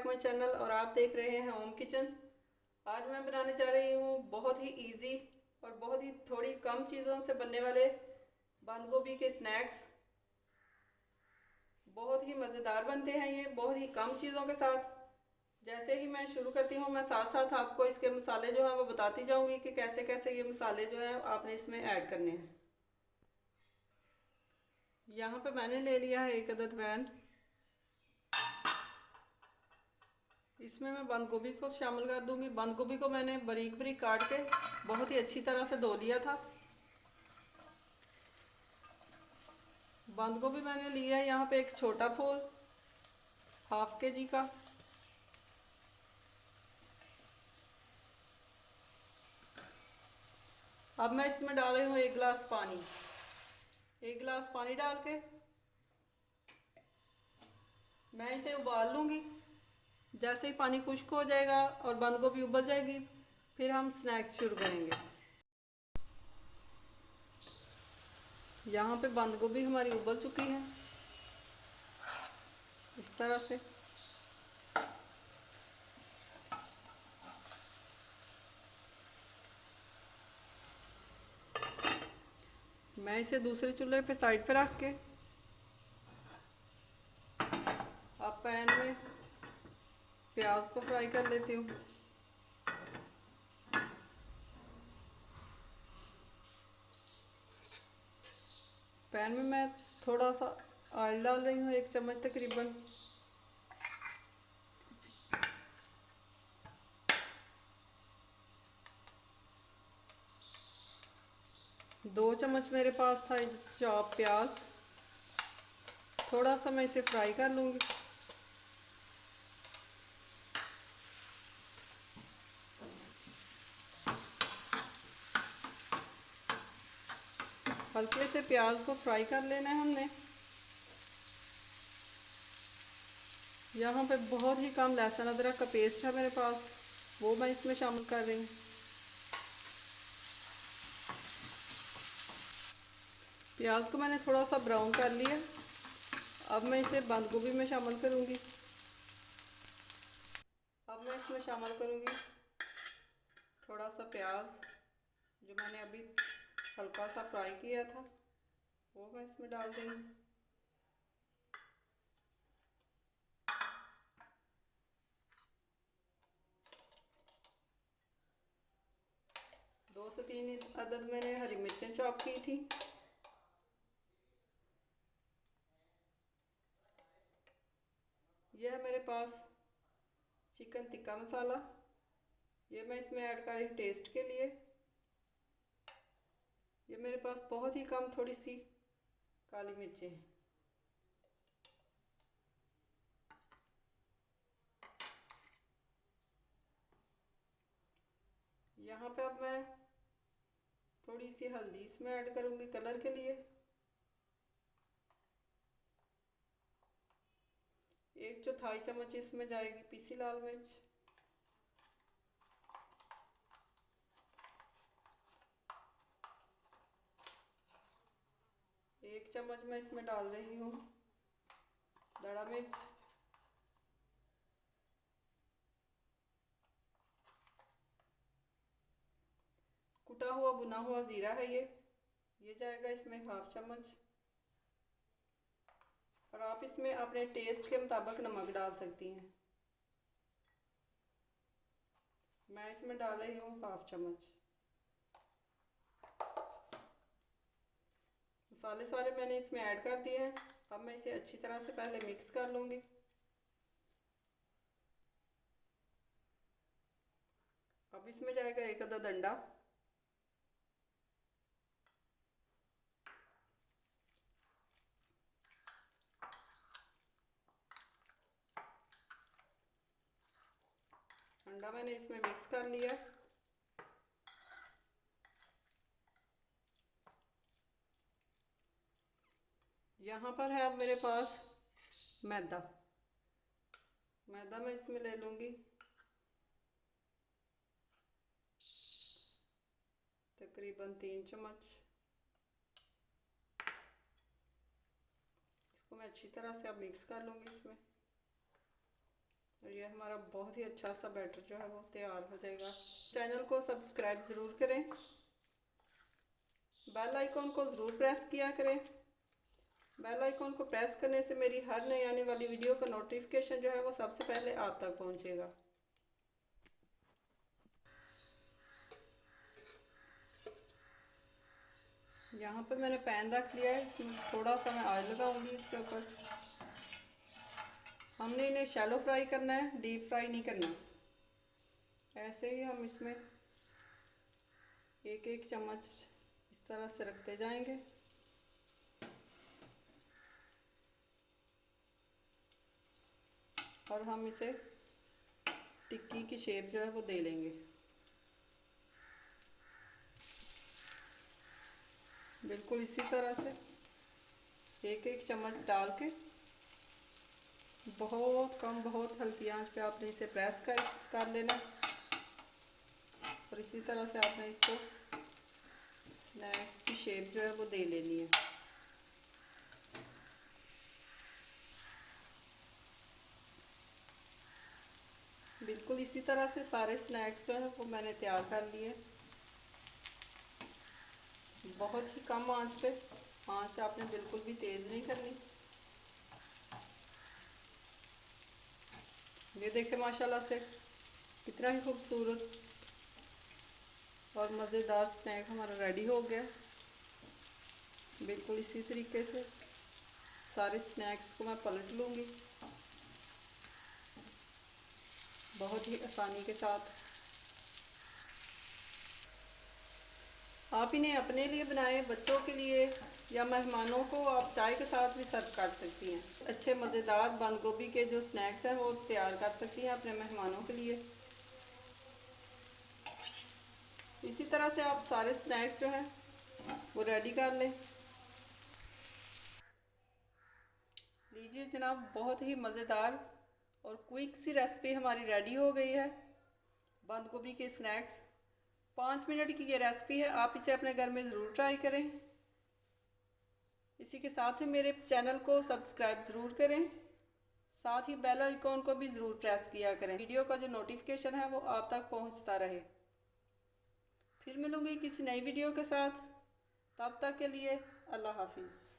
Back my channel और आप देख रहे हैं होम किचन। आज मैं बनाने जा रही हूँ बहुत ही इजी और बहुत ही थोड़ी कम चीज़ों से बनने वाले बंद गोभी के स्नैक्स। बहुत ही मज़ेदार बनते हैं ये, बहुत ही कम चीज़ों के साथ। जैसे ही मैं शुरू करती हूँ, मैं साथ साथ आपको इसके मसाले जो हैं वो बताती जाऊँगी कि कैसे कैसे ये मसाले जो हैं आपने इसमें ऐड करने हैं। यहाँ पे मैंने ले लिया है एक अदद वैन। इसमें मैं बंद गोभी को शामिल कर दूंगी। बंद गोभी को मैंने बारीक बारीक काट के बहुत ही अच्छी तरह से धो लिया था। बंद गोभी मैंने लिया है यहाँ पे एक छोटा फूल, हाफ के जी का। अब मैं इसमें डाल रही हूँ एक गिलास पानी। एक गिलास पानी डाल के मैं इसे उबाल लूँगी। जैसे ही पानी खुश्क हो जाएगा और बंद गोभी उबल जाएगी, फिर हम स्नैक्स शुरू करेंगे। यहाँ पे बंद गोभी हमारी उबल चुकी है इस तरह से। मैं इसे दूसरे चूल्हे पे साइड पे रख के अब पैन में प्याज को फ्राई कर लेती हूँ। पैन में मैं थोड़ा सा ऑयल डाल रही हूँ, 1 चम्मच तकरीबन। दो चम्मच मेरे पास था चॉप प्याज। थोड़ा सा मैं इसे फ्राई कर लूँगी। हल्के से प्याज को फ्राई कर लेना है हमने। यहाँ पे बहुत ही कम लहसुन अदरक का पेस्ट है मेरे पास, वो मैं इसमें शामिल कर रही हूँ। प्याज को मैंने थोड़ा सा ब्राउन कर लिया। अब मैं इसे बंद गोभी में शामिल करूँगी। अब मैं इसमें शामिल करूँगी थोड़ा सा प्याज जो मैंने अभी हल्का सा फ्राई किया था, वो मैं इसमें डाल दूँगी। दो से तीन अदद मैंने हरी मिर्चें चॉप की थी। यह है मेरे पास चिकन टिक्का मसाला, ये मैं इसमें ऐड कर रही हूँ टेस्ट के लिए। ये मेरे पास बहुत ही कम थोड़ी सी काली मिर्चें हैं। यहाँ पे अब मैं थोड़ी सी हल्दी इसमें ऐड करूँगी कलर के लिए। 1/4 चम्मच इसमें जाएगी पीसी लाल मिर्च। 1 चम्मच मैं इसमें डाल रही हूँ दड़ा मिर्च। कुटा हुआ भुना हुआ ज़ीरा है ये जाएगा इसमें 1/2 चम्मच। और आप इसमें अपने टेस्ट के मुताबिक नमक डाल सकती हैं। मैं इसमें डाल रही हूँ 1/2 चम्मच। मसाले सारे मैंने इसमें ऐड कर दिए हैं। अब मैं इसे अच्छी तरह से पहले मिक्स कर लूँगी। अब इसमें जाएगा एक अदद अंडा। अंडा मैंने इसमें मिक्स कर लिया। यहाँ पर है अब मेरे पास मैदा। मैदा मैं इसमें ले लूँगी तकरीबन 3 चम्मच। इसको मैं अच्छी तरह से अब मिक्स कर लूँगी इसमें। और ये हमारा बहुत ही अच्छा सा बैटर जो है वो तैयार हो जाएगा। चैनल को सब्सक्राइब ज़रूर करें, बेल आइकॉन को ज़रूर प्रेस किया करें। बेल आइकॉन को प्रेस करने से मेरी हर नई आने वाली वीडियो का नोटिफिकेशन जो है वो सबसे पहले आप तक पहुंचेगा। यहाँ पर मैंने पैन रख लिया है, इसमें थोड़ा सा मैं ऑयल लगाऊंगी इसके ऊपर। हमने इन्हें शैलो फ्राई करना है, डीप फ्राई नहीं करना। ऐसे ही हम इसमें एक एक चम्मच इस तरह से रखते जाएंगे। और हम इसे टिक्की की शेप जो है वो दे लेंगे। बिल्कुल इसी तरह से एक एक चम्मच डाल के बहुत कम, बहुत हल्की आंच पे आपने इसे प्रेस कर लेना। और इसी तरह से आपने इसको स्नैक्स की शेप जो है वो दे लेनी है। बिल्कुल इसी तरह से सारे स्नैक्स जो है वो मैंने तैयार कर लिए। बहुत ही कम आंच पे, आंच आपने बिल्कुल भी तेज़ नहीं करनी। ये देखें माशाल्लाह से कितना ही खूबसूरत और मज़ेदार स्नैक हमारा रेडी हो गया। बिल्कुल इसी तरीके से सारे स्नैक्स को मैं पलट लूँगी बहुत ही आसानी के साथ। आप इन्हें अपने लिए बनाएं, बच्चों के लिए या मेहमानों को आप चाय के साथ भी सर्व कर सकती हैं। अच्छे मज़ेदार बंद गोभी के जो स्नैक्स हैं वो तैयार कर सकती हैं अपने मेहमानों के लिए। इसी तरह से आप सारे स्नैक्स जो हैं वो रेडी कर लें। लीजिए जनाब, बहुत ही मज़ेदार और क्विक सी रेसिपी हमारी रेडी हो गई है, बंद गोभी के स्नैक्स। 5 मिनट की ये रेसिपी है, आप इसे अपने घर में ज़रूर ट्राई करें। इसी के साथ ही मेरे चैनल को सब्सक्राइब ज़रूर करें, साथ ही बेल आइकॉन को भी ज़रूर प्रेस किया करें, वीडियो का जो नोटिफिकेशन है वो आप तक पहुंचता रहे। फिर मिलूँगी किसी नई वीडियो के साथ, तब तक के लिए अल्लाह हाफिज़।